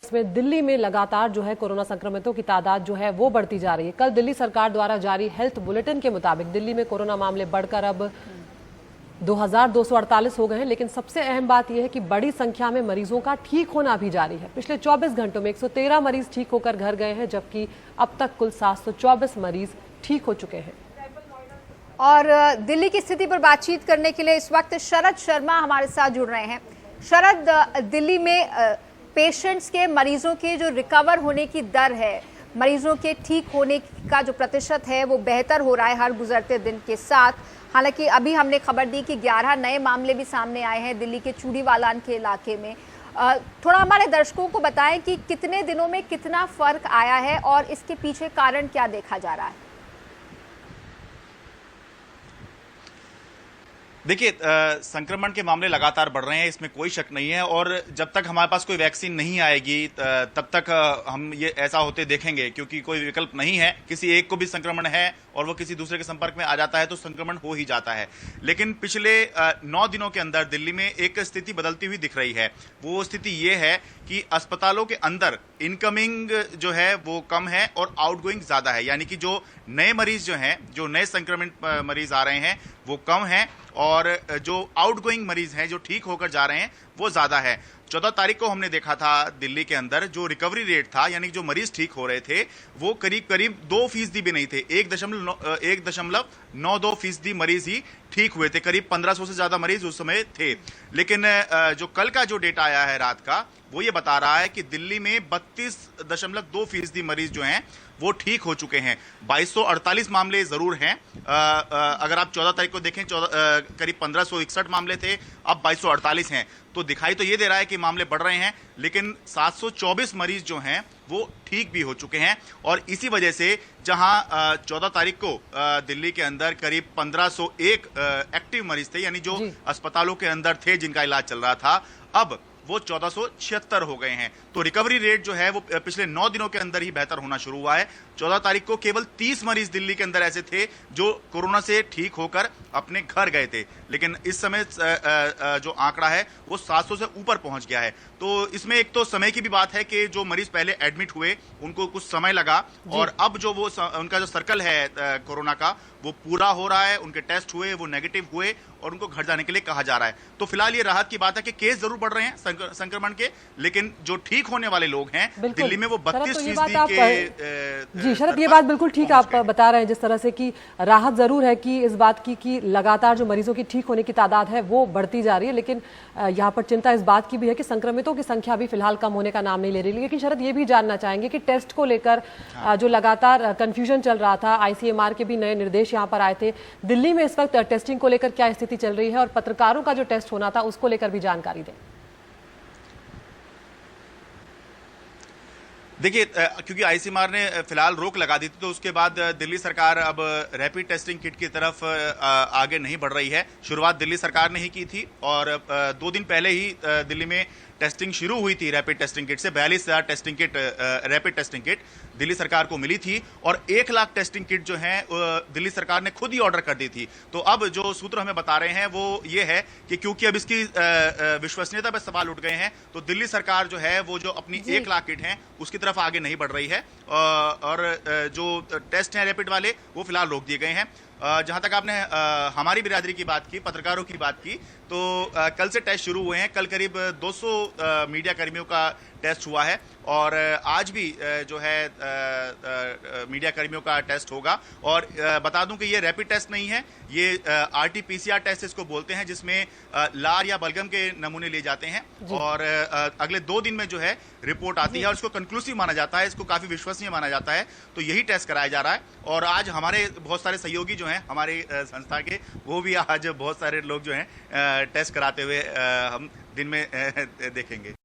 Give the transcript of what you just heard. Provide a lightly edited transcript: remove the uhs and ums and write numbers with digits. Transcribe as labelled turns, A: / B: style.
A: इसमें दिल्ली में लगातार जो है कोरोना संक्रमितों की तादाद जो है वो बढ़ती जा रही है। कल दिल्ली सरकार द्वारा जारी हेल्थ बुलेटिन के मुताबिक दिल्ली में कोरोना मामले बढ़कर अब 2248 हो गए हैं। लेकिन सबसे अहम बात यह है कि बड़ी संख्या में मरीजों का ठीक होना भी जारी है। पिछले 24 घंटों में 113 मरीज ठीक होकर घर गए हैं, जबकि अब तक कुल 724 मरीज ठीक हो चुके हैं।
B: और दिल्ली की स्थिति पर बातचीत करने के लिए इस वक्त शरद शर्मा हमारे साथ जुड़ रहे हैं। शरद, दिल्ली में पेशेंट्स के, मरीजों के जो रिकवर होने की दर है, मरीजों के ठीक होने का जो प्रतिशत है वो बेहतर हो रहा है हर गुजरते दिन के साथ। हालांकि अभी हमने खबर दी कि 11 नए मामले भी सामने आए हैं दिल्ली के चूड़ीवालान के इलाके में। थोड़ा हमारे दर्शकों को बताएं कि कितने दिनों में कितना फर्क आया है और इसके पीछे कारण क्या देखा जा रहा है।
C: देखिए, संक्रमण के मामले लगातार बढ़ रहे हैं, इसमें कोई शक नहीं है। और जब तक हमारे पास कोई वैक्सीन नहीं आएगी तब तक हम ये ऐसा होते देखेंगे, क्योंकि कोई विकल्प नहीं है। किसी एक को भी संक्रमण है और वो किसी दूसरे के संपर्क में आ जाता है तो संक्रमण हो ही जाता है। लेकिन पिछले 9 दिनों के अंदर दिल्ली में एक स्थिति बदलती हुई दिख रही है। वो स्थिति ये है कि अस्पतालों के अंदर इनकमिंग जो है वो कम है और आउटगोइंग ज्यादा है। यानी कि जो नए मरीज जो हैं, जो नए संक्रमित मरीज आ रहे हैं वो कम हैं और जो आउटगोइंग मरीज हैं, जो ठीक होकर जा रहे हैं, वो ज्यादा है। 14 तारीख को हमने देखा था दिल्ली के अंदर जो रिकवरी रेट था, यानी जो मरीज ठीक हो रहे थे, वो करीब करीब 2% भी नहीं थे। 1.92% मरीज ही ठीक हुए थे। करीब 1500 से ज्यादा मरीज उस समय थे। लेकिन जो कल का जो डेटा आया है रात का, वो ये बता रहा है कि दिल्ली में 32.2% मरीज जो हैं वो ठीक हो चुके हैं। 2248 मामले जरूर हैं। अगर आप 14 तारीख को देखें, करीब 1561 मामले थे, अब 2248 हैं। तो दिखाई तो ये दे रहा है कि मामले बढ़ रहे हैं, लेकिन 724 मरीज जो हैं वो ठीक भी हो चुके हैं। और इसी वजह से जहां 14 तारीख को दिल्ली के अंदर करीब 1501 एक्टिव मरीज थे, यानी जो अस्पतालों के अंदर थे जिनका इलाज चल रहा था, अब वो 1476 हो गए हैं। तो रिकवरी रेट जो है वो पिछले 9 दिनों के अंदर ही बेहतर होना शुरू हुआ है। 14 तारीख को केवल 30 मरीज दिल्ली के अंदर ऐसे थे जो कोरोना से ठीक होकर अपने घर गए थे। लेकिन इस समय जो आंकड़ा है वो 700 से ऊपर पहुंच गया है। तो इसमें एक तो समय की भी बात है कि जो मरीज पहले एडमिट हुए उनको कुछ समय लगा, और अब जो वो उनका जो सर्कल है कोरोना का, वो पूरा हो रहा है। उनके टेस्ट हुए, वो नेगेटिव हुए और उनको घर जाने के लिए कहा जा रहा है। तो फिलहाल ये राहत की बात है कि केस जरूर बढ़ रहे हैं संक्रमण के, लेकिन जो ठीक होने वाले लोग हैं दिल्ली में वो 32% के।
A: जी शरद, ये बात बिल्कुल ठीक आप बता रहे हैं, जिस तरह से कि राहत जरूर है कि इस बात की कि लगातार जो मरीजों की ठीक होने की तादाद है वो बढ़ती जा रही है। लेकिन यहाँ पर चिंता इस बात की भी है कि संक्रमितों की संख्या भी फिलहाल कम होने का नाम नहीं ले रही। लेकिन शरद, ये भी जानना चाहेंगे कि टेस्ट को लेकर जो लगातार कंफ्यूजन चल रहा था, ICMR के भी नए निर्देश यहाँ पर आए थे। दिल्ली में इस वक्त टेस्टिंग को लेकर क्या स्थिति चल रही है और पत्रकारों का जो टेस्ट होना था उसको लेकर भी जानकारी दें।
C: देखिए, क्योंकि ICMR ने फिलहाल रोक लगा दी थी, तो उसके बाद दिल्ली सरकार अब रैपिड टेस्टिंग किट की तरफ आगे नहीं बढ़ रही है। शुरुआत दिल्ली सरकार ने ही की थी और 2 दिन पहले ही दिल्ली में टेस्टिंग शुरू हुई थी रैपिड टेस्टिंग किट से। 42,000 testing kit, rapid testing kit Delhi सरकार को मिली थी और 1 लाख टेस्टिंग किट जो है दिल्ली सरकार ने खुद ही ऑर्डर कर दी थी। तो अब जो सूत्र हमें बता रहे हैं वो ये है कि क्योंकि अब इसकी विश्वसनीयता पर सवाल उठ गए हैं, तो दिल्ली सरकार जो है वो जो अपनी 1 लाख किट हैं उसकी तरफ आगे नहीं बढ़ रही है। और जो टेस्ट हैं रैपिड वाले वो फिलहाल रोक दिए गए हैं। जहां तक आपने हमारी बिरादरी की बात की, पत्रकारों की बात की, तो कल से टेस्ट शुरू हुए हैं। कल करीब 200 मीडिया कर्मियों का टेस्ट हुआ है और आज भी जो है मीडिया कर्मियों का टेस्ट होगा। और बता दूं कि ये रैपिड टेस्ट नहीं है, ये RT-PCR टेस्ट इसको बोलते हैं, जिसमें लार या बलगम के नमूने लिए जाते हैं और अगले 2 दिन में जो है रिपोर्ट आती है और इसको कंक्लूसिव माना जाता है, इसको काफी विश्वसनीय माना जाता है। तो यही टेस्ट कराया जा रहा है। और आज हमारे बहुत सारे सहयोगी जो हैं हमारी संस्था के, वो भी आज बहुत सारे लोग जो हैं टेस्ट कराते हुए हम दिन में देखेंगे।